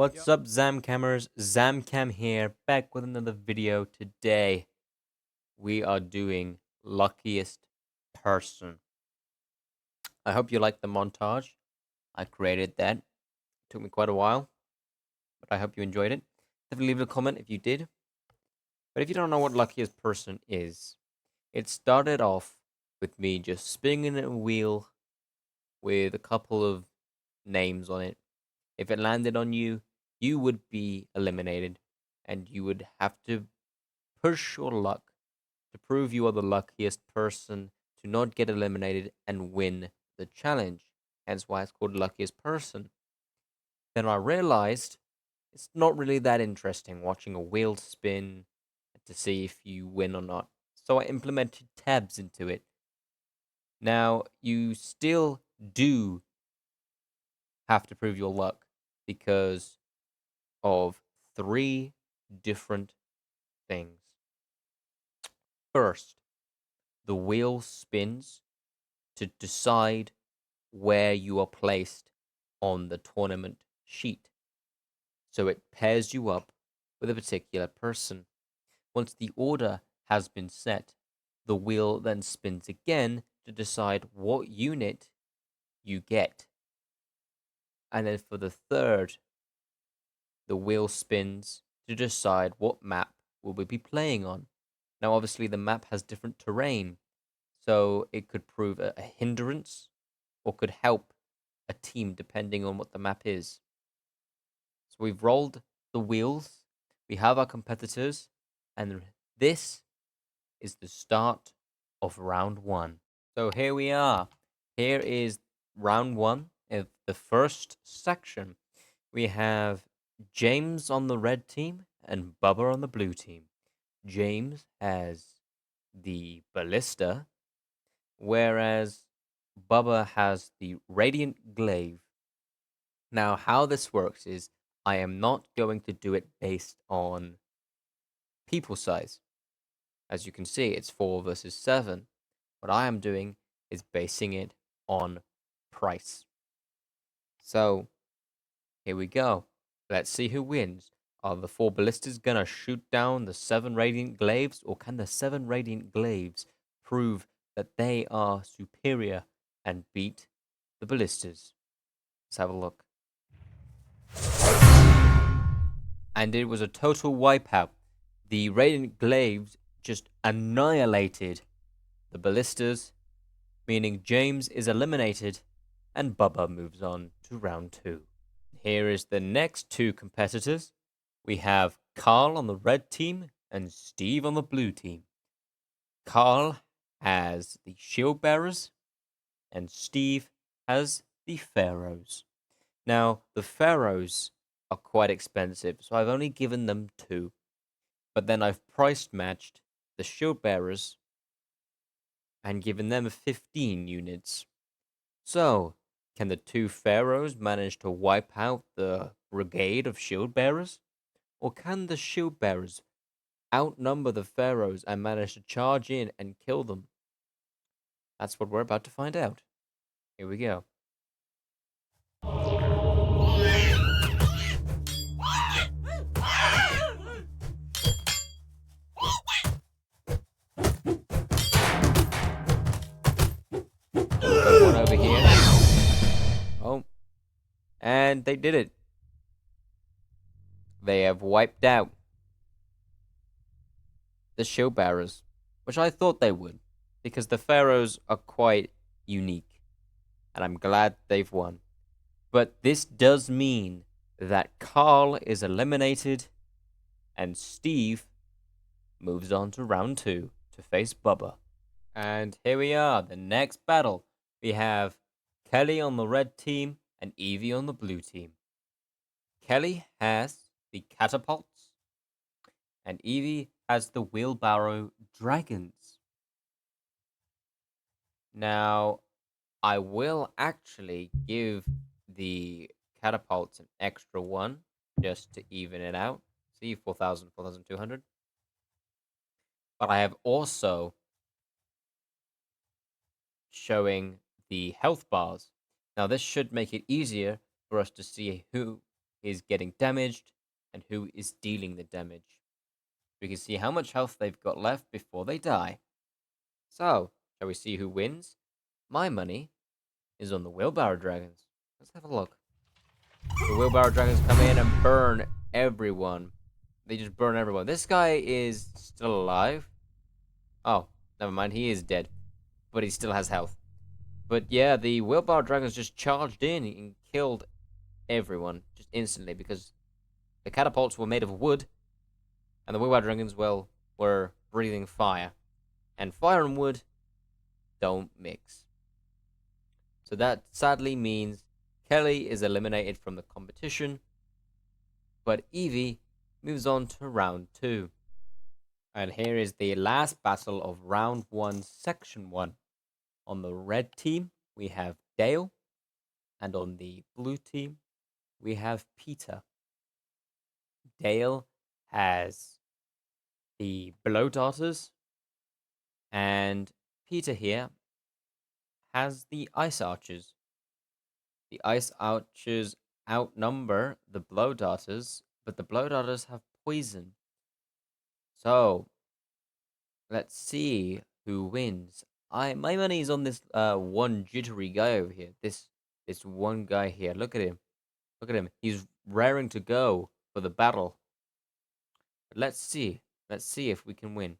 What's up, Zamcammers? Zamcam here, back with another video. Today, we are doing Luckiest Person. I hope you like the montage. I created that. It took me quite a while, but I hope you enjoyed it. Definitely leave a comment if you did. But if you don't know what Luckiest Person is, it started off with me just spinning a wheel with a couple of names on it. If it landed on you, you would be eliminated, and you would have to push your luck to prove you are the luckiest person to not get eliminated and win the challenge. Hence why it's called Luckiest Person. Then I realized it's not really that interesting watching a wheel spin to see if you win or not. So I implemented tabs into it. Now, you still do have to prove your luck because of three different things. First, the wheel spins to decide where you are placed on the tournament sheet. So it pairs you up with a particular person. Once the order has been set, the wheel then spins again to decide what unit you get. And then for the third, the wheel spins to decide what map will we be playing on. Now, obviously, the map has different terrain, so it could prove a hindrance or could help a team depending on what the map is. So we've rolled the wheels, we have our competitors, and this is the start of round one. So here we are. Here is round one of the first section. We have James on the red team and Bubba on the blue team. James has the ballista, whereas Bubba has the radiant glaive. Now, how this works is I am not going to do it based on people size. As you can see, it's 4 versus 7. What I am doing is basing it on price. So, here we go. Let's see who wins. Are the 4 ballistas gonna shoot down the 7 radiant glaives, or can the 7 radiant glaives prove that they are superior and beat the ballistas? Let's have a look. And it was a total wipeout. The radiant glaives just annihilated the ballistas, meaning James is eliminated and Bubba moves on to round 2. Here is the next 2 competitors. We have Carl on the red team and Steve on the blue team. Carl has the shield bearers and Steve has the pharaohs. Now, the pharaohs are quite expensive, so I've only given them 2. But then I've price matched the shield bearers and given them 15 units. So, can the 2 pharaohs manage to wipe out the brigade of shield bearers? Or can the shield bearers outnumber the pharaohs and manage to charge in and kill them? That's what we're about to find out. Here we go. Got one over here. Oh, and they did it. They have wiped out the shield bearers, which I thought they would, because the pharaohs are quite unique, and I'm glad they've won. But this does mean that Carl is eliminated, and Steve moves on to round 2 to face Bubba. And here we are, the next battle. We have Kelly on the red team and Evie on the blue team. Kelly has the catapults, and Evie has the wheelbarrow dragons. Now, I will actually give the catapults an extra 1 just to even it out. See, 4,000, 4,200. But I have also showing the health bars. Now, this should make it easier for us to see who is getting damaged and who is dealing the damage. We can see how much health they've got left before they die. So, shall we see who wins? My money is on the wheelbarrow dragons. Let's have a look. The wheelbarrow dragons come in and burn everyone. They just burn everyone. This guy is still alive. Oh, never mind. He is dead. But he still has health. But yeah, the wheelbarrow dragons just charged in and killed everyone just instantly because the catapults were made of wood and the wheelbarrow dragons, well, were breathing fire. And fire and wood don't mix. So that sadly means Kelly is eliminated from the competition, but Evie moves on to round 2. And here is the last battle of round 1, section 1. On the red team, we have Dale, and on the blue team, we have Peter. Dale has the blow darters, and Peter here has the ice archers. The ice archers outnumber the blow darters, but the blow darters have poison. So let's see who wins. My money is on this one jittery guy over here. This one guy here. Look at him. Look at him. He's raring to go for the battle. But let's see. Let's see if we can win.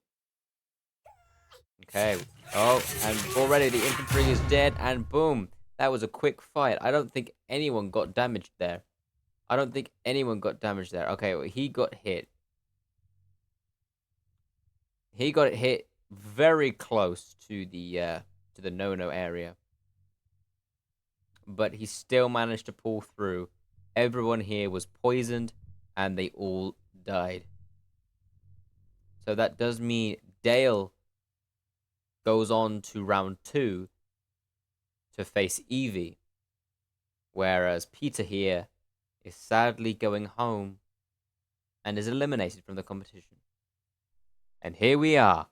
Okay. Oh, and already the infantry is dead, and boom. That was a quick fight. I don't think anyone got damaged there. I don't think anyone got damaged there. Okay, well, he got hit. He got hit very close to the no-no area. But he still managed to pull through. Everyone here was poisoned, and they all died. So that does mean Dale goes on to round 2 to face Evie. Whereas Peter here is sadly going home and is eliminated from the competition. And here we are.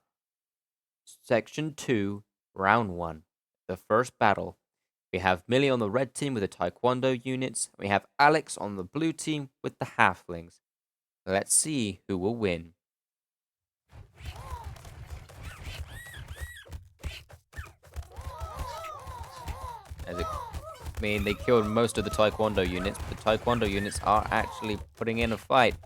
Section 2, round 1. The first battle. We have Millie on the red team with the Taekwondo units. We have Alex on the blue team with the halflings. Let's see who will win. I mean, they killed most of the Taekwondo units, but the Taekwondo units are actually putting in a fight.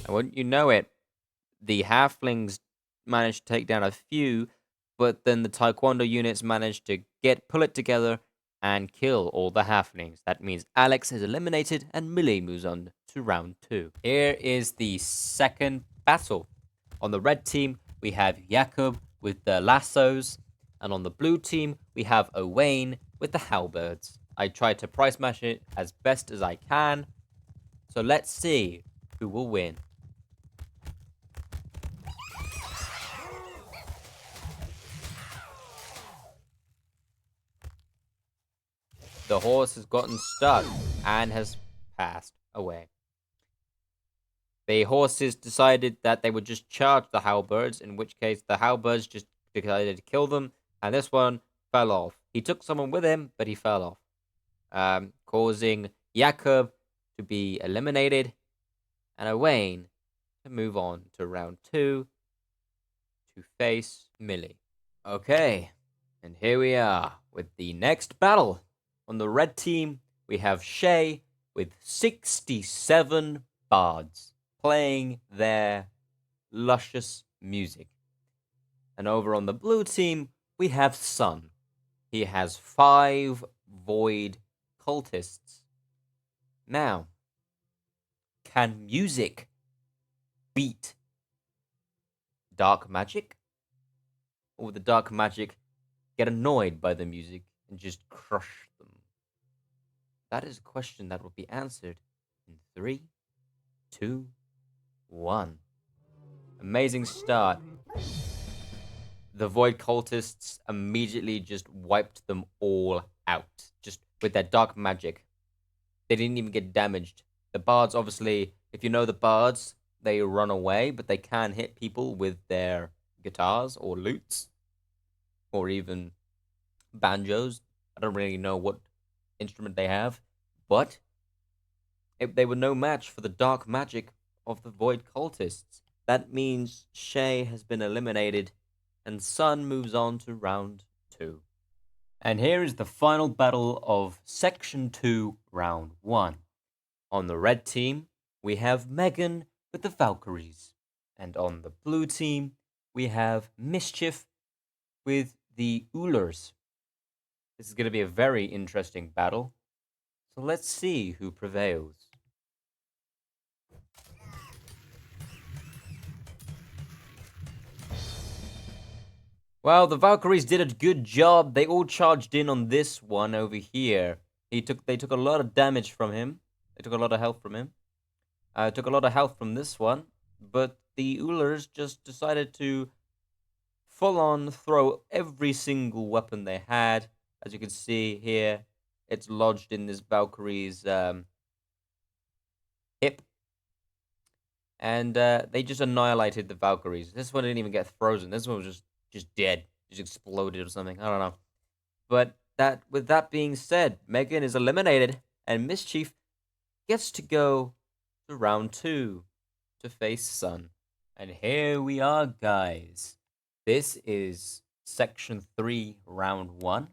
And wouldn't you know it, the halflings managed to take down a few, but then the Taekwondo units managed to pull it together and kill all the halflings. That means Alex is eliminated and Millie moves on to round 2. Here is the second battle. On the red team, we have Jakob with the lassos, and on the blue team, we have Owain with the halberds. I tried to price match it as best as I can, so let's see who will win. The horse has gotten stuck and has passed away. The horses decided that they would just charge the halberds, in which case the halberds just decided to kill them, and this one fell off. He took someone with him, but he fell off, causing Jakob to be eliminated and Owain to move on to round 2 to face Millie. Okay, and here we are with the next battle. On the red team, we have Shay with 67 bards playing their luscious music. And over on the blue team, we have Sun. He has 5 void cultists. Now, can music beat dark magic? Or will the dark magic get annoyed by the music and just crush them? That is a question that will be answered in 3, 2, 1. Amazing start. The Void Cultists immediately just wiped them all out, just with their dark magic. They didn't even get damaged. The bards, obviously, if you know the bards, they run away, but they can hit people with their guitars or lutes or even banjos. I don't really know what instrument they have, but they were no match for the dark magic of the Void Cultists. That means Shay has been eliminated, and Sun moves on to round 2. And here is the final battle of Section 2, Round 1. On the red team, we have Megan with the Valkyries. And on the blue team, we have Mischief with the Oolers. This is going to be a very interesting battle. So let's see who prevails. Well, the Valkyries did a good job. They all charged in on this one over here. They took a lot of damage from him. They took a lot of health from him. Took a lot of health from this one. But the Oolers just decided to full on throw every single weapon they had. As you can see here, it's lodged in this Valkyrie's hip. And they just annihilated the Valkyries. This one didn't even get frozen. This one was just dead. Just exploded or something. I don't know. But with that being said, Megan is eliminated, and Mischief gets to go to round 2 to face Sun. And here we are, guys. This is Section 3, Round 1.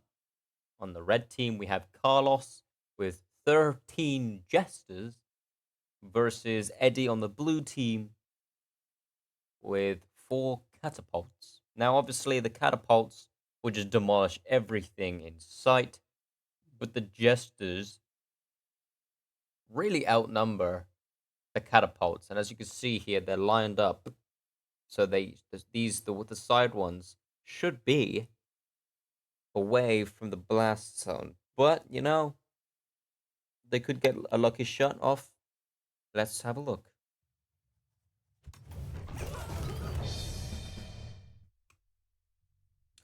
On the red team, we have Carlos with 13 Jesters versus Eddie on the blue team with 4 Catapults. Now, obviously, the Catapults will just demolish everything in sight, but the Jesters really outnumber the Catapults. And as you can see here, they're lined up. So the side ones should be away from the blast zone. But, you know, they could get a lucky shot off. Let's have a look.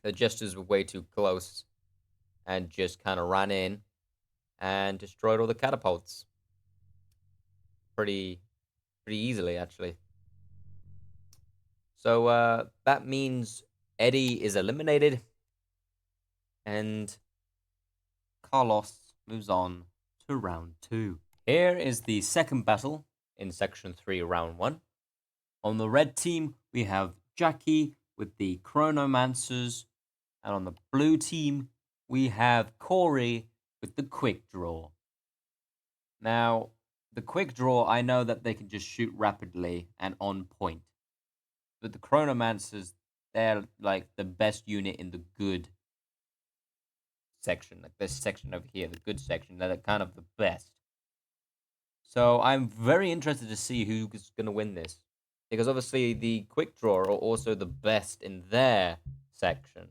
The Jesters were way too close and just kind of ran in and destroyed all the catapults. Pretty easily, actually. So that means Eddie is eliminated and Carlos moves on to round 2. Here is the second battle in Section 3, Round 1. On the red team, we have Jackie with the Chronomancers, and on the blue team, we have Corey with the Quick Draw. Now, the Quick Draw, I know that they can just shoot rapidly and on point. But the Chronomancers, they're like the best unit in the good section. Like this section over here, the good section, they're kind of the best. So I'm very interested to see who's going to win this. Because obviously the Quick Draw are also the best in their section.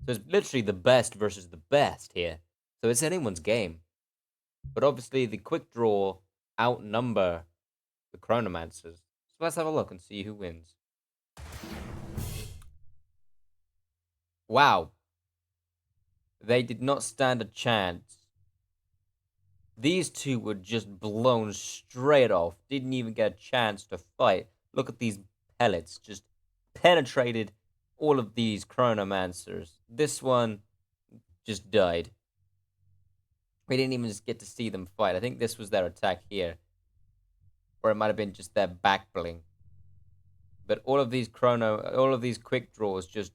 So it's literally the best versus the best here. So it's anyone's game. But obviously the Quick Draw outnumber the Chronomancers. So let's have a look and see who wins. Wow. They did not stand a chance. These two were just blown straight off. Didn't even get a chance to fight. Look at these pellets. Just penetrated all of these Chronomancers. This one just died. We didn't even just get to see them fight. I think this was their attack here. Or it might have been just their back bling. But all of these quick draws just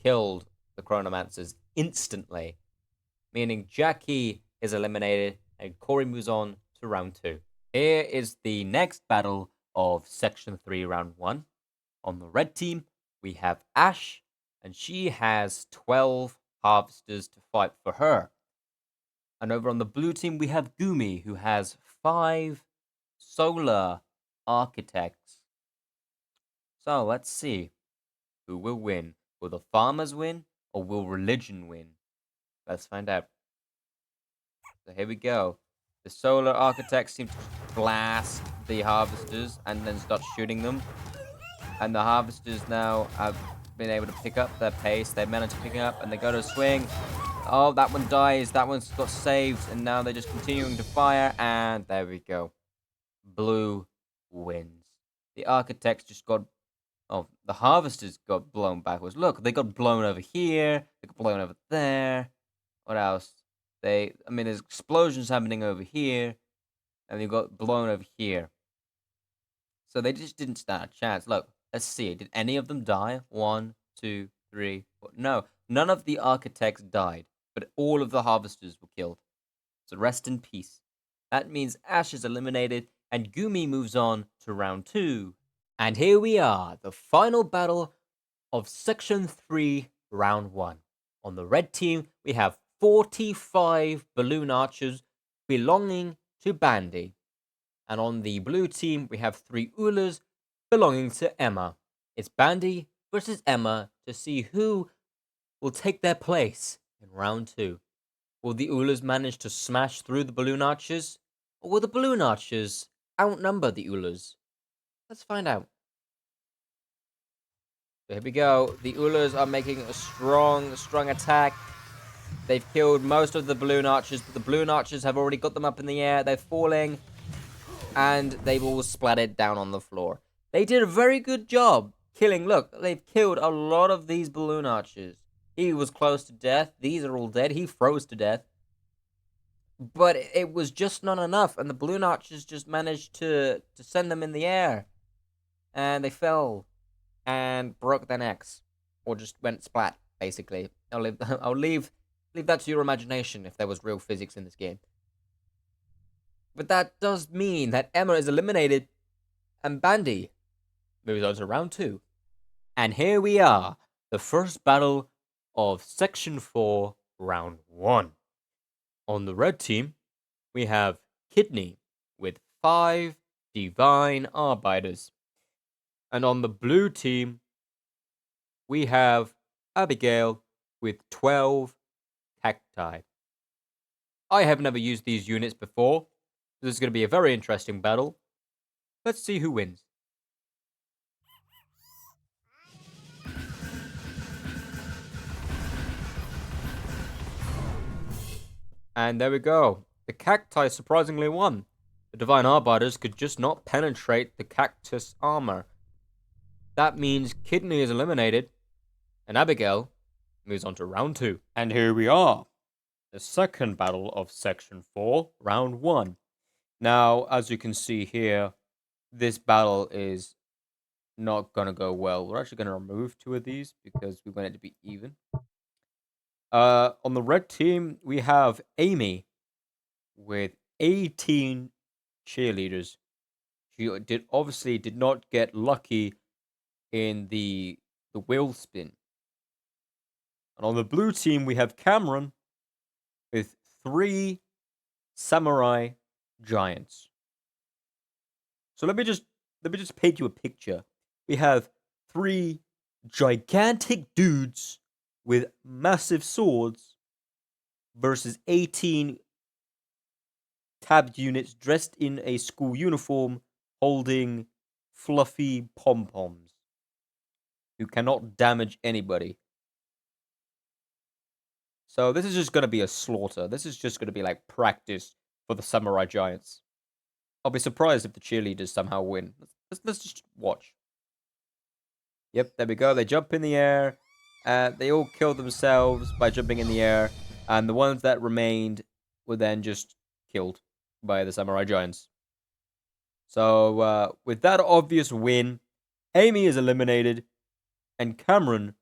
killed the Chronomancers instantly. Meaning Jackie is eliminated and Corey moves on to round 2. Here is the next battle of Section 3, Round 1. On the red team, we have Ash, and she has 12 Harvesters to fight for her. And over on the blue team, we have Gumi, who has 5 Solar Architects. So let's see who will win. Will the farmers win or will religion win? Let's find out. So here we go. The Solar Architects seem to blast the Harvesters and then start shooting them. And the Harvesters now have been able to pick up their pace. They managed to pick it up and they go to swing. Oh, that one dies. That one's got saved. And now they're just continuing to fire. And there we go. Blue wins. The architects just got... Oh, the harvesters got blown backwards. Look, they got blown over here. They got blown over there. What else? I mean, there's explosions happening over here. And they got blown over here. So they just didn't stand a chance. Look, let's see. Did any of them die? 1, 2, 3, 4. No, none of the architects died. But all of the harvesters were killed. So rest in peace. That means Ash is eliminated. And Gumi moves on to round 2. And here we are. The final battle of Section 3, Round 1. On the red team, we have 45 balloon archers belonging to Bandy. And on the blue team, we have 3 Ulas belonging to Emma. It's Bandy versus Emma to see who will take their place in round 2. Will the Ulas manage to smash through the balloon archers? Or will the balloon archers outnumber the Ulas? Let's find out. So here we go. The Ulas are making a strong attack. They've killed most of the balloon archers, but the balloon archers have already got them up in the air. They're falling, and they've all splattered down on the floor. They did a very good job killing. Look, they've killed a lot of these balloon archers. He was close to death. These are all dead. He froze to death. But it was just not enough, and the balloon archers just managed to send them in the air. And they fell and broke their necks. Or just went splat, basically. I'll leave that to your imagination if there was real physics in this game. But that does mean that Emma is eliminated and Bandy moves on to round 2. And here we are, the first battle of Section 4, Round 1. On the red team, we have Kidney with 5 Divine Arbiters. And on the blue team, we have Abigail with 12 Cacti. I have never used these units before. This is going to be a very interesting battle. Let's see who wins. And there we go. The Cacti surprisingly won. The Divine Arbiters could just not penetrate the cactus armor. That means Kidney is eliminated, and Abigail moves on to round 2. And here we are. The second battle of Section 4, Round 1. Now, as you can see here, this battle is not going to go well. We're actually going to remove 2 of these because we want it to be even. On the red team, we have Amy with 18 cheerleaders. She obviously did not get lucky in the wheel spin. And on the blue team, we have Cameron with 3 samurai giants. So let me just paint you a picture. We have 3 gigantic dudes with massive swords versus 18 tabbed units dressed in a school uniform holding fluffy pom-poms who cannot damage anybody. So this is just going to be a slaughter. This is just going to be like practice for the samurai giants. I'll be surprised if the cheerleaders somehow win. Let's just watch. Yep, there we go. They jump in the air. They all kill themselves by jumping in the air. And the ones that remained were then just killed by the samurai giants. So with that obvious win, Amy is eliminated. And Cameron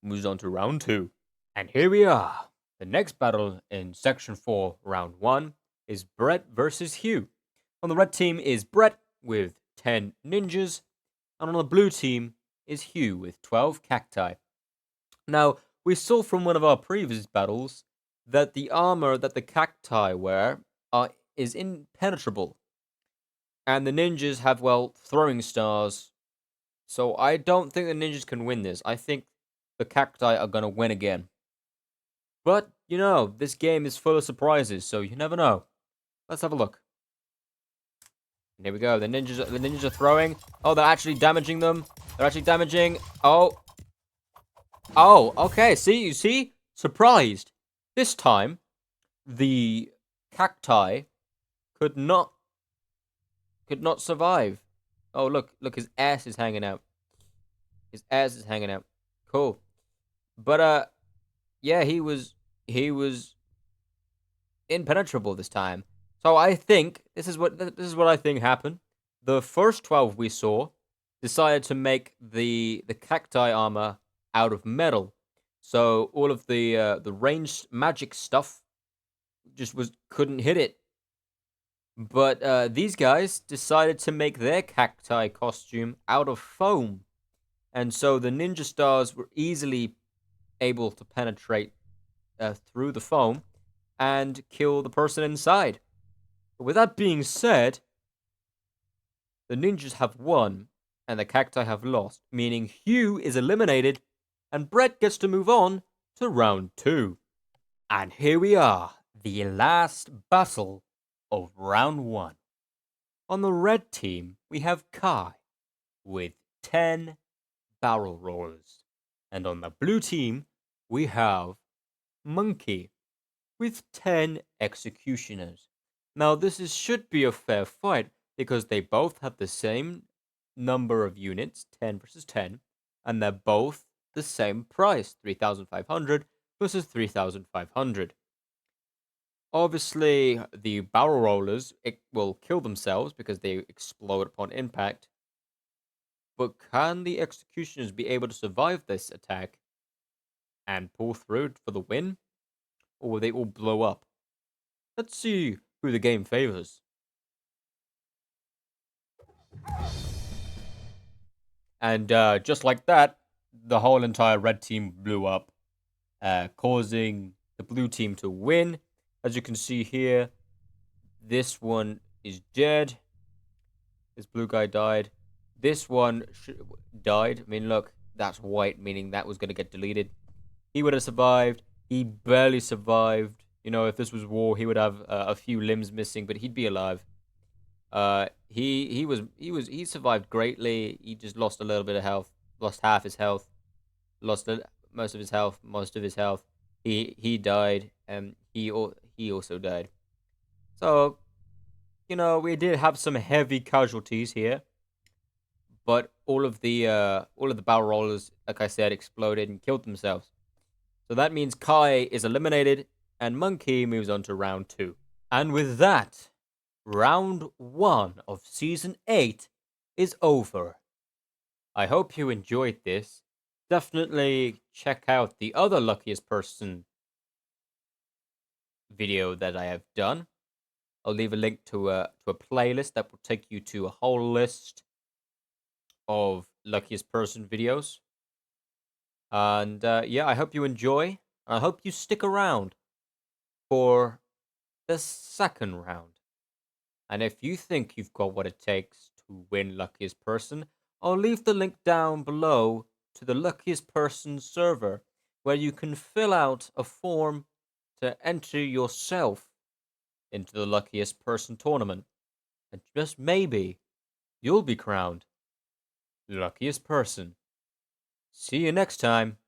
moves on to round 2. And here we are. The next battle in Section 4, Round 1, is Brett versus Hugh. On the red team is Brett with 10 ninjas, and on the blue team is Hugh with 12 cacti. Now, we saw from one of our previous battles that the armor that the cacti wear is impenetrable. And the ninjas have, well, throwing stars. So I don't think the ninjas can win this. I think the cacti are going to win again. But, you know, this game is full of surprises, so you never know. Let's have a look. And here we go. The ninjas are throwing. Oh, they're actually damaging them. They're actually damaging. Oh. Oh, okay. See, you see? Surprised. This time, the cacti could not survive. Oh, look, his ass is hanging out. His ass is hanging out. Cool. But yeah, he was impenetrable this time. So I think this is what I think happened. The first 12 we saw decided to make the cacti armor out of metal. So all of the ranged magic stuff just was couldn't hit it. But these guys decided to make their cacti costume out of foam. And so the ninja stars were easily able to penetrate through the foam and kill the person inside. But with that being said, the ninjas have won and the cacti have lost, meaning Hugh is eliminated and Brett gets to move on to round 2. And here we are, the last battle of round 1. On the red team, we have Kai with 10 barrel rollers. And on the blue team, we have Monkey with 10 executioners. Now, should be a fair fight because they both have the same number of units, 10 versus 10, and they're both the same price, 3,500 versus 3,500. Obviously, the barrel rollers will kill themselves because they explode upon impact. But can the executioners be able to survive this attack and pull through for the win? Or will they all blow up? Let's see who the game favors. And just like that, the whole entire red team blew up, causing the blue team to win. As you can see here, this one is dead. This blue guy died. This one died. I mean, look, that's white, meaning that was going to get deleted. He would have survived. He barely survived. You know, if this was war, he would have a few limbs missing, but he'd be alive. He survived greatly. He just lost a little bit of health, lost half his health, lost most of his health, most of his health. He died, and he also died. So we did have some heavy casualties here, but all of the barrel rollers, like I said, exploded and killed themselves. So that means Kai is eliminated, and Monkey moves on to round 2. And with that, round 1 of season 8 is over. I hope you enjoyed this. Definitely check out the other Luckiest Person video that I have done. I'll leave a link to a playlist that will take you to a whole list of Luckiest Person videos. And yeah, I hope you enjoy. I hope you stick around for the second round. And if you think you've got what it takes to win Luckiest Person, I'll leave the link down below to the Luckiest Person server where you can fill out a form to enter yourself into the Luckiest Person tournament. And just maybe you'll be crowned Luckiest Person. See you next time.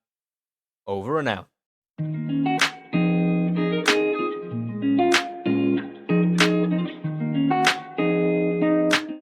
Over and out.